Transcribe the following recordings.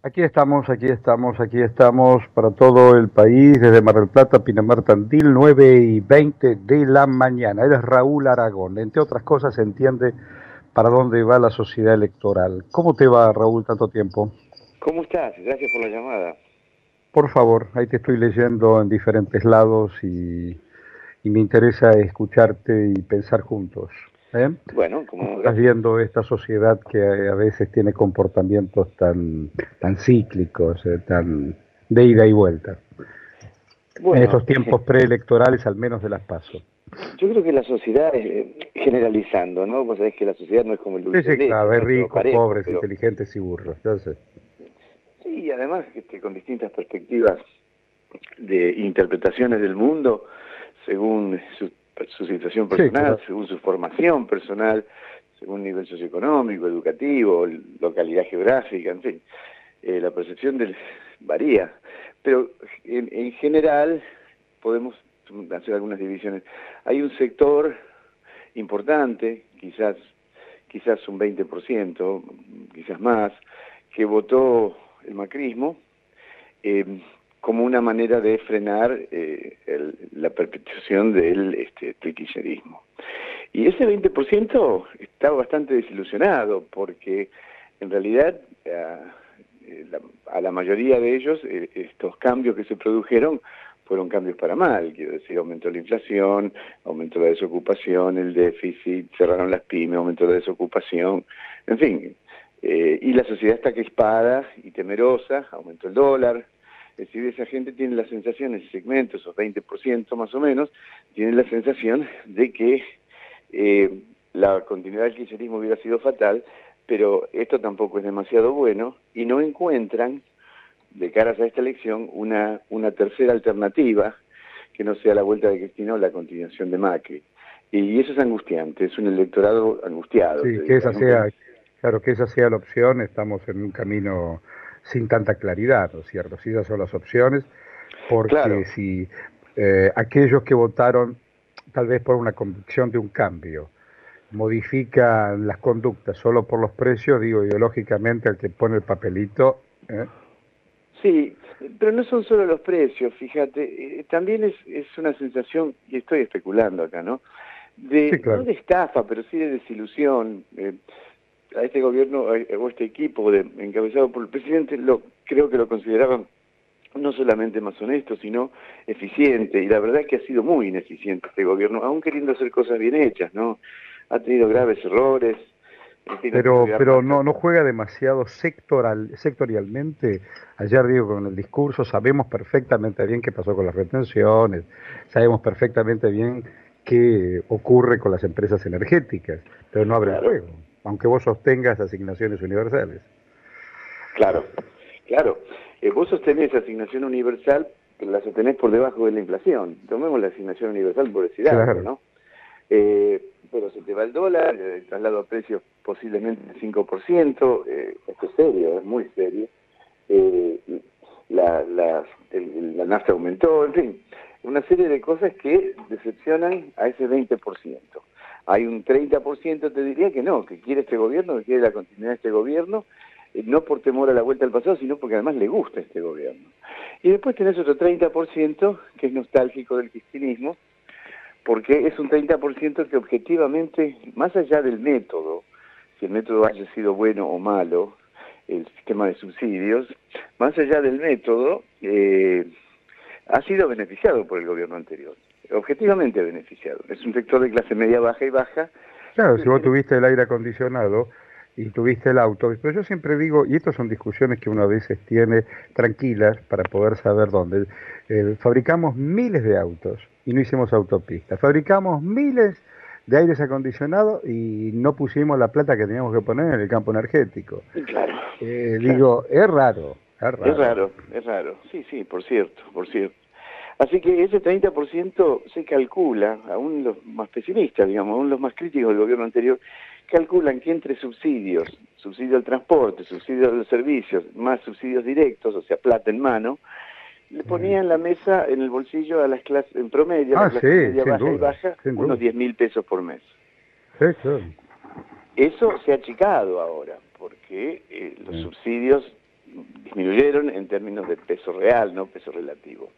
Aquí estamos, aquí estamos, aquí estamos para todo el país, desde Mar del Plata, Pinamar, Tandil, 9:20 de la mañana. Eres Raúl Aragón. Entre otras cosas, se entiende para dónde va la sociedad electoral. ¿Cómo te va, Raúl, tanto tiempo? ¿Cómo estás? Gracias por la llamada. Por favor, ahí te estoy leyendo en diferentes lados y me interesa escucharte y pensar juntos. ¿Eh? Bueno, ¿Cómo como estás gracias. viendo esta sociedad que a veces tiene comportamientos tan cíclicos, tan de ida y vuelta? En Bueno, estos tiempos preelectorales, al menos de las PASO. yo creo que la sociedad, generalizando, ¿no? Vos sabés que la sociedad no es como el Sí, dulce de sí, leche, claro, hay ¿no? Todo ricos, parejo, pobres, pero inteligentes y burros, ya sé. sí, además con distintas perspectivas de interpretaciones del mundo, según su situación Sí, personal, claro. según su formación personal, según nivel socioeconómico, educativo, localidad geográfica, en fin. La percepción varía, pero en general podemos hacer algunas divisiones. Hay un sector importante, quizás un 20%, quizás más, que votó el macrismo eh, como una manera de frenar la perpetuación del kirchnerismo. Y ese 20% está bastante desilusionado porque en realidad a la mayoría de ellos estos cambios que se produjeron fueron cambios para mal, quiero decir, aumentó la inflación, aumentó la desocupación, el déficit, cerraron las pymes, aumentó la desocupación, en fin, y la sociedad está crispada y temerosa, aumentó el dólar. Es decir, esa gente tiene la sensación, ese segmento, esos 20% más o menos, tiene la sensación de que la continuidad del kirchnerismo hubiera sido fatal, pero esto tampoco es demasiado bueno y no encuentran, de caras a esta elección, una tercera alternativa que no sea la vuelta de Cristina o la continuación de Macri. Y eso es angustiante, es un electorado angustiado, te Sí, que diría, esa ¿no? Que, sea, claro, que esa sea la opción, estamos en un camino sin tanta claridad, ¿no es cierto? Si esas son las opciones, porque claro, si aquellos que votaron tal vez por una convicción de un cambio, modifican las conductas solo por los precios, digo, ideológicamente al que pone el papelito, ¿eh? sí, pero no son solo los precios, fíjate, también es una sensación, y estoy especulando acá, ¿no? Sí, No claro. de estafa, pero sí de desilusión. A este gobierno o este equipo encabezado por el presidente, creo que lo consideraban no solamente más honesto, sino eficiente, y la verdad es que ha sido muy ineficiente este gobierno, aún queriendo hacer cosas bien hechas, ¿no? Ha tenido graves errores, en fin, no quiero ir Pero más. no juega demasiado sectorialmente. Ayer digo con el discurso, sabemos perfectamente bien qué pasó con las retenciones, sabemos perfectamente bien qué ocurre con las empresas energéticas, pero no abre el Claro, juego, aunque vos sostengas asignaciones universales. claro, claro. Vos sostenés asignación universal, pero la sostenés por debajo de la inflación. Tomemos la asignación universal por decir algo, Claro. ¿no? Pero se te va el dólar, el traslado a precios posiblemente el 5%, esto es serio, es muy serio. Eh, la nafta aumentó, en fin, una serie de cosas que decepcionan a ese 20%. Hay un 30%, te diría que no, que quiere este gobierno, que quiere la continuidad de este gobierno, no por temor a la vuelta al pasado, sino porque además le gusta este gobierno. Y después tenés otro 30% que es nostálgico del cristianismo, porque es un 30% que objetivamente, más allá del método, si el método haya sido bueno o malo, el sistema de subsidios, más allá del método, ha sido beneficiado por el gobierno anterior, objetivamente beneficiado. Es un sector de clase media baja y baja. Claro, si vos Que, tuviste el aire acondicionado y tuviste el auto, pero yo siempre digo, y estas son discusiones que uno a veces tiene tranquilas para poder saber dónde. Fabricamos miles de autos y no hicimos autopistas. Fabricamos miles de aires acondicionados y no pusimos la plata que teníamos que poner en el campo energético. claro, claro. Digo, es raro, es raro. Es raro. Sí, sí, por cierto, por cierto. Así que ese 30% se calcula, aún los más pesimistas, digamos, aún los más críticos del gobierno anterior, calculan que entre subsidios, subsidio al transporte, subsidio a los servicios, más subsidios directos, o sea, plata en mano, le ponían la mesa en el bolsillo a las clases, en promedio, a la Ah, clase sí, media sin baja y duda, baja, sin unos duda. 10.000 pesos por mes. Sí, claro. Eso se ha achicado ahora, porque los subsidios disminuyeron en términos de peso real, no peso relativo.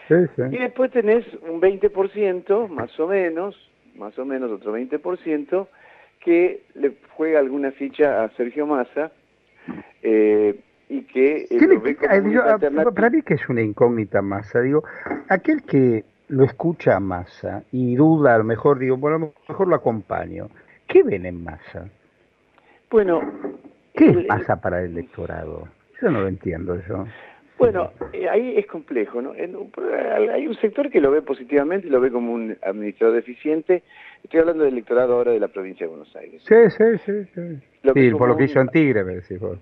Sí, sí. Y después tenés un 20%, más o menos otro 20%, que le juega alguna ficha a Sergio Massa, y que lo ve como una alternativa. Para mí que es una incógnita Massa, digo, aquel que lo escucha a Massa y duda, a lo mejor digo, bueno, a lo mejor lo acompaño. ¿Qué ven en Massa? Bueno, ¿Qué es Massa para el electorado? Yo no lo entiendo eso. Bueno, ahí es complejo, ¿no? Hay un sector que lo ve positivamente y lo ve como un administrador eficiente. Estoy hablando del electorado ahora de la provincia de Buenos Aires. Sí. Sí, por lo que hizo en Tigre, me decís vos.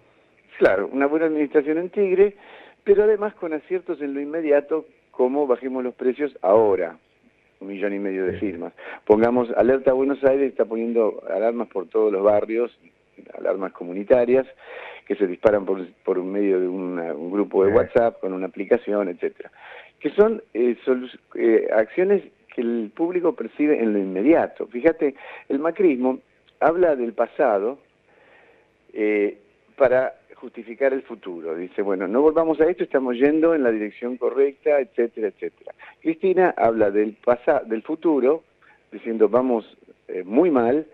Claro, una buena administración en Tigre, pero además con aciertos en lo inmediato, como bajemos los precios ahora, 1,5 millones de firmas. Pongamos Alerta Buenos Aires, está poniendo alarmas por todos los barrios, alarmas comunitarias, que se disparan por un medio de un grupo de WhatsApp, con una aplicación, etcétera, que son acciones que el público percibe en lo inmediato. Fíjate, el macrismo habla del pasado para justificar el futuro. Dice, bueno, no volvamos a esto, estamos yendo en la dirección correcta, etcétera, etcétera. Cristina habla del futuro, diciendo, vamos muy mal,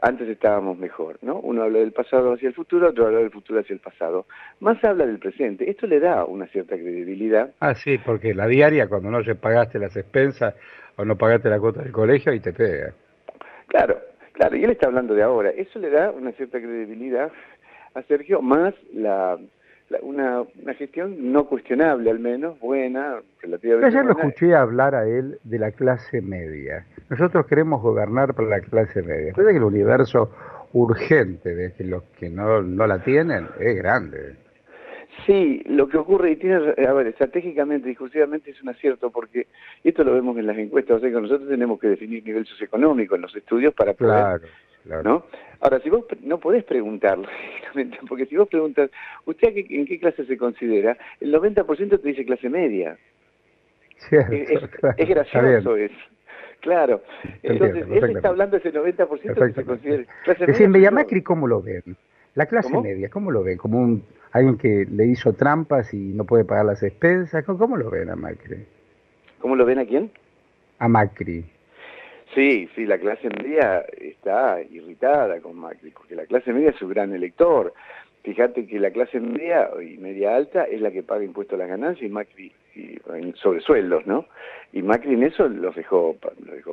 antes estábamos mejor, ¿no? Uno habla del pasado hacia el futuro, otro habla del futuro hacia el pasado. Más habla del presente. Esto le da una cierta credibilidad. Ah, sí, porque la diaria, cuando no pagaste las expensas o no pagaste la cuota del colegio, y te pega. Claro, y él está hablando de ahora. Eso le da una cierta credibilidad a Sergio, más una gestión no cuestionable, al menos, buena, relativamente Ayer lo buena. escuché hablar a él de la clase media. Nosotros queremos gobernar para la clase media. Parece que el universo urgente de que los que no la tienen es grande. Sí, lo que ocurre, y tiene, a ver, estratégicamente, discursivamente es un acierto, porque esto lo vemos en las encuestas, o sea que nosotros tenemos que definir nivel socioeconómico en los estudios para poder, claro. ¿no? Ahora, si vos no podés preguntarlo, porque si vos preguntas, ¿usted en qué clase se considera? El 90% te dice clase media. Cierto, es gracioso eso. Claro. Entonces, él está hablando de ese 90% que se considera clase media. Es decir, Macri, ¿cómo lo ven? La clase media, ¿cómo lo ven? ¿Como alguien que le hizo trampas y no puede pagar las expensas? ¿Cómo lo ven a Macri? ¿Cómo lo ven a quién? A Macri. Sí, la clase media está irritada con Macri, porque la clase media es su gran elector. Fíjate que la clase media y media alta es la que paga impuestos a las ganancias y Macri sobre sueldos, ¿no? Y Macri en eso los dejó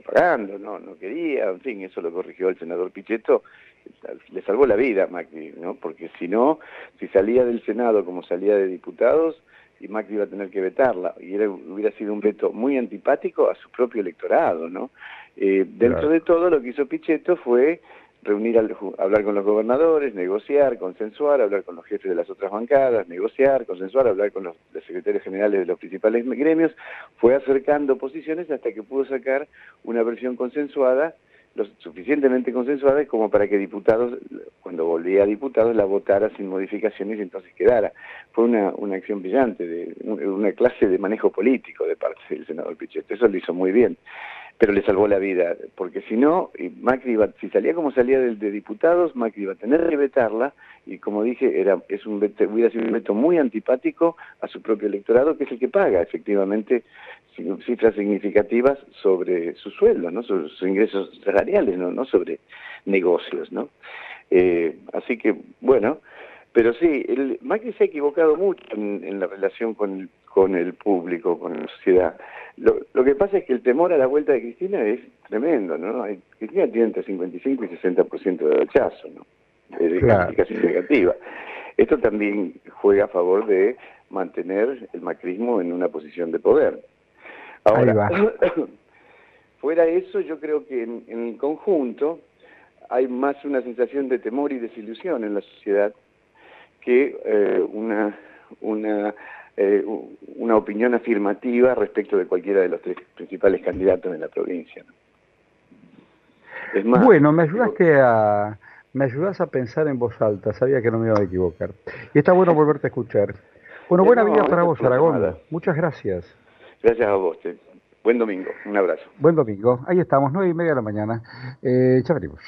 pagando, no quería, en fin, eso lo corrigió el senador Pichetto, le salvó la vida a Macri, ¿no? Porque si no, si salía del Senado como salía de diputados, y Macri iba a tener que vetarla, y hubiera sido un veto muy antipático a su propio electorado, ¿no? Dentro de todo, lo que hizo Pichetto fue reunir, hablar con los gobernadores, negociar, consensuar, hablar con los jefes de las otras bancadas, negociar, consensuar, hablar con los secretarios generales de los principales gremios, fue acercando posiciones hasta que pudo sacar una versión consensuada, lo suficientemente consensuada como para que diputados, cuando volvía a diputados, la votara sin modificaciones y entonces quedara. Fue una acción brillante, una clase de manejo político de parte del senador Pichetto, eso lo hizo muy bien. Pero le salvó la vida, porque si no, Macri si salía como salía de diputados, Macri iba a tener que vetarla, y como dije, hubiera sido un veto muy antipático a su propio electorado, que es el que paga efectivamente cifras significativas sobre su sueldo, ¿no? Sobre sus ingresos salariales, no sobre negocios, ¿no? Así que, bueno, pero sí, Macri se ha equivocado mucho en la relación con el público, con la sociedad. Lo que pasa es que el temor a la vuelta de Cristina es tremendo, ¿no? Cristina tiene entre 55 y 60% de rechazo, ¿no? Es casi negativa. Esto también juega a favor de mantener el macrismo en una posición de poder. Ahora, fuera eso, yo creo que en el conjunto hay más una sensación de temor y desilusión en la sociedad que una opinión afirmativa respecto de cualquiera de los tres principales candidatos en la provincia, ¿no? Es más, bueno, me ayudas a pensar en voz alta, sabía que no me iba a equivocar. Y está bueno volverte a escuchar. Bueno, buena vida para vos, Aragón. Muchas gracias. Gracias a vos. Buen domingo. Un abrazo. Buen domingo. Ahí estamos, 9:30 de la mañana. Ya venimos.